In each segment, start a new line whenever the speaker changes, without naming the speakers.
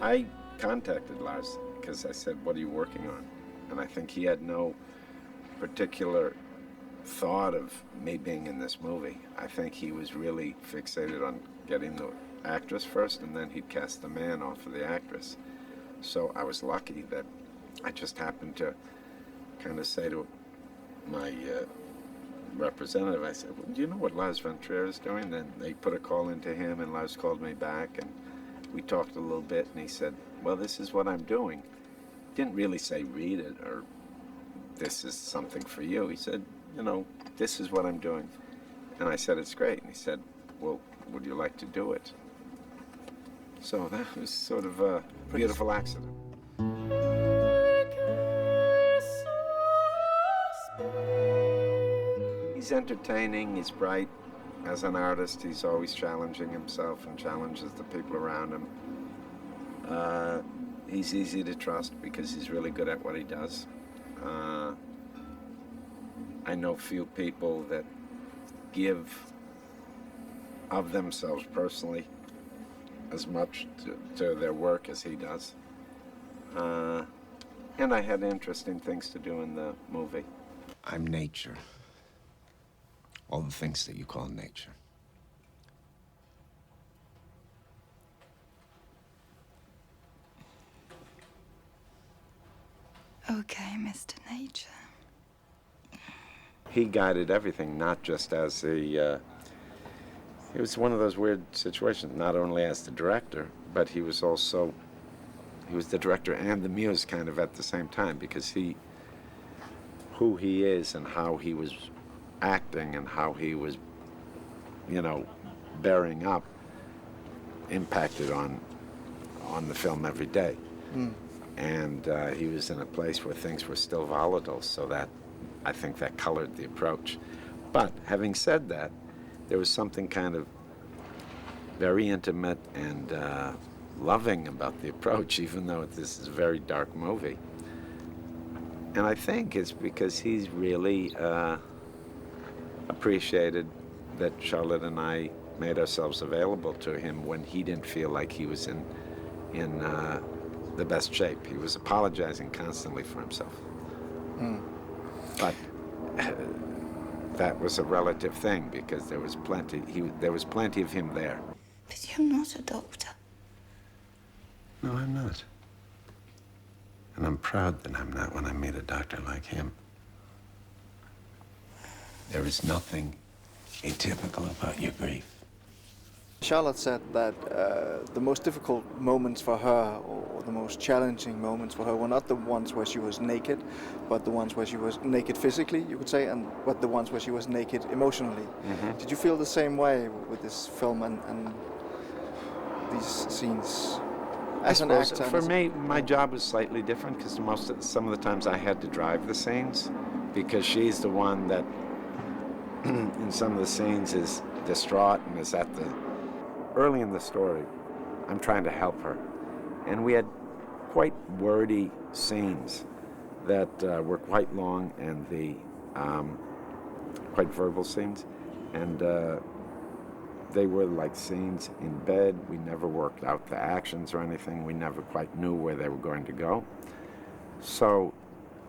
I contacted Lars because I said, "What are you working on?" And I think he had no particular thought of me being in this movie. I think he was really fixated on getting the actress first, and then he'd cast the man off of the actress. So I was lucky that I just happened to kind of say to my representative, I said, "Well, do you know what Lars von Trier is doing?" Then they put a call into him, and Lars called me back, and we talked a little bit, and he said, "Well, this is what I'm doing." Didn't really say read it or this is something for you. He said, "This is what I'm doing." And I said, "It's great." And he said, "Well, would you like to do it?" So that was sort of a beautiful accident. He's entertaining, he's bright. As an artist, he's always challenging himself and challenges the people around him. He's easy to trust because he's really good at what he does. I know few people that give of themselves personally as much to their work as he does. And I had interesting things to do in the movie. I'm nature. All the things that you call nature.
Okay, Mr. Nature.
He guided everything, not just as it was one of those weird situations, not only as the director, but he was the director and the muse kind of at the same time, because who he is and how he was acting and how he was, bearing up impacted on the film every day. Mm. And he was in a place where things were still volatile, so that I think that colored the approach. But having said that, there was something kind of very intimate and loving about the approach, even though this is a very dark movie. And I think it's because he's really appreciated that Charlotte and I made ourselves available to him when he didn't feel like he was in the best shape. He was apologizing constantly for himself. Mm. But that was a relative thing because there was plenty of him there.
But you're not a doctor.
No, I'm not. And I'm proud that I'm not when I meet a doctor like him. There is nothing atypical about your grief.
Charlotte said that the most difficult moments for her, or the most challenging moments for her, were not the ones where she was naked, but the ones where she was naked physically, you could say, but the ones where she was naked emotionally. Mm-hmm. Did you feel the same way with this film and these scenes? As an actor?
For me, my job was slightly different because some of the times I had to drive the scenes, because she's the one that in some of the scenes is distraught and is at the early in the story. I'm trying to help her, and we had quite wordy scenes that were quite long and quite verbal scenes, and they were like scenes in bed. We never worked out the actions or anything. We never quite knew where they were going to go. So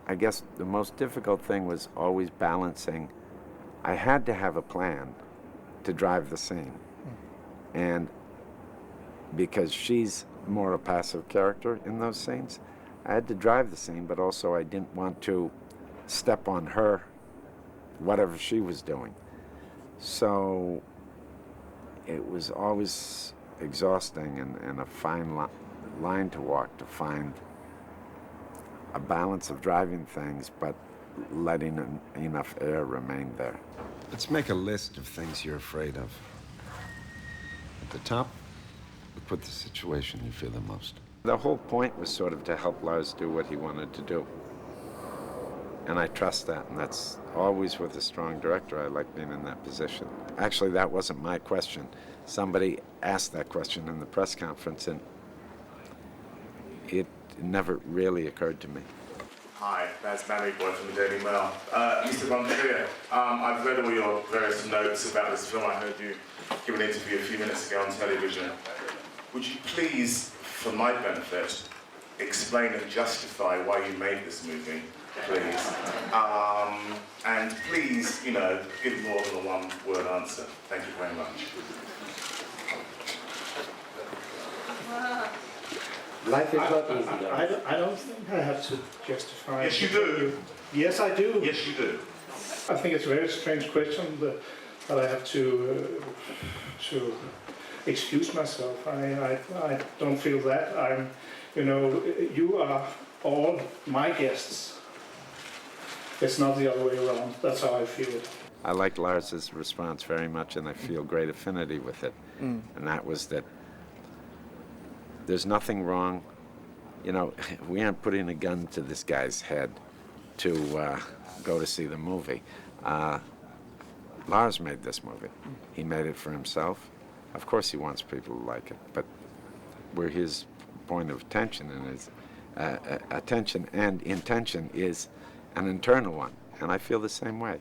I guess the most difficult thing was always balancing. I had to have a plan to drive the scene. And because she's more a passive character in those scenes, I had to drive the scene, but also I didn't want to step on her, whatever she was doing. So it was always exhausting and a fine line to walk to find a balance of driving things, but letting enough air remain there. Let's make a list of things you're afraid of. At the top, we put the situation you fear the most. The whole point was sort of to help Lars do what he wanted to do. And I trust that, and that's always with a strong director. I like being in that position. Actually, that wasn't my question. Somebody asked that question in the press conference, and it never really occurred to me.
Hi, that's Barry Boy from the Daily Mail. Mr. Von Trier, I've read all your various notes about this film. I heard you give an interview a few minutes ago on television. Would you please, for my benefit, explain and justify why you made this movie, please? And please, you know, give more than a one-word answer. Thank you very much.
Life is not easy, though.
I don't think I have to justify.
Yes, you do.
Yes, I do.
Yes, you do.
I think it's a very strange question that I have to excuse myself. I don't feel that. You are all my guests. It's not the other way around. That's how I feel it.
I like Lars's response very much, and I feel great affinity with it. And that was that there's nothing wrong. You know, we aren't putting a gun to this guy's head to go to see the movie. Lars made this movie. He made it for himself. Of course he wants people to like it, but where his point of attention and his attention and intention is an internal one, and I feel the same way.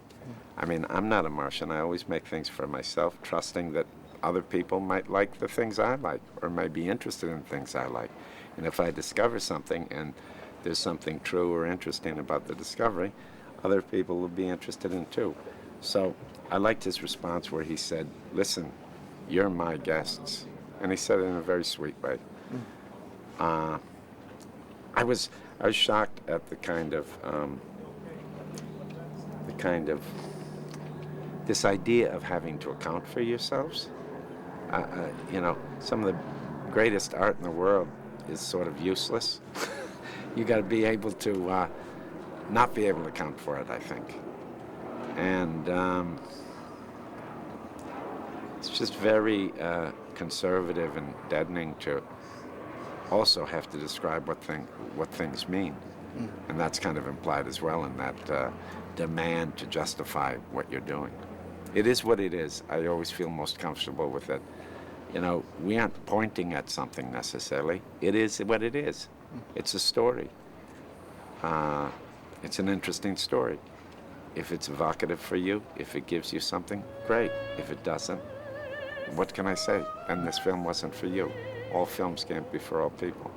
I mean, I'm not a Martian. I always make things for myself, trusting that other people might like the things I like or may be interested in things I like. And if I discover something and there's something true or interesting about the discovery, other people will be interested in too. So I liked his response where he said, listen, you're my guests. And he said it in a very sweet way. I was shocked at the kind of this idea of having to account for yourselves. You know, some of the greatest art in the world is sort of useless. You got to be able to not be able to account for it, I think. And it's just very conservative and deadening to also have to describe what things mean. And that's kind of implied as well in that demand to justify what you're doing. It is what it is. I always feel most comfortable with it. You know, we aren't pointing at something necessarily. It is what it is. It's a story. It's an interesting story. If it's evocative for you, if it gives you something, great. If it doesn't, what can I say? And this film wasn't for you. All films can't be for all people.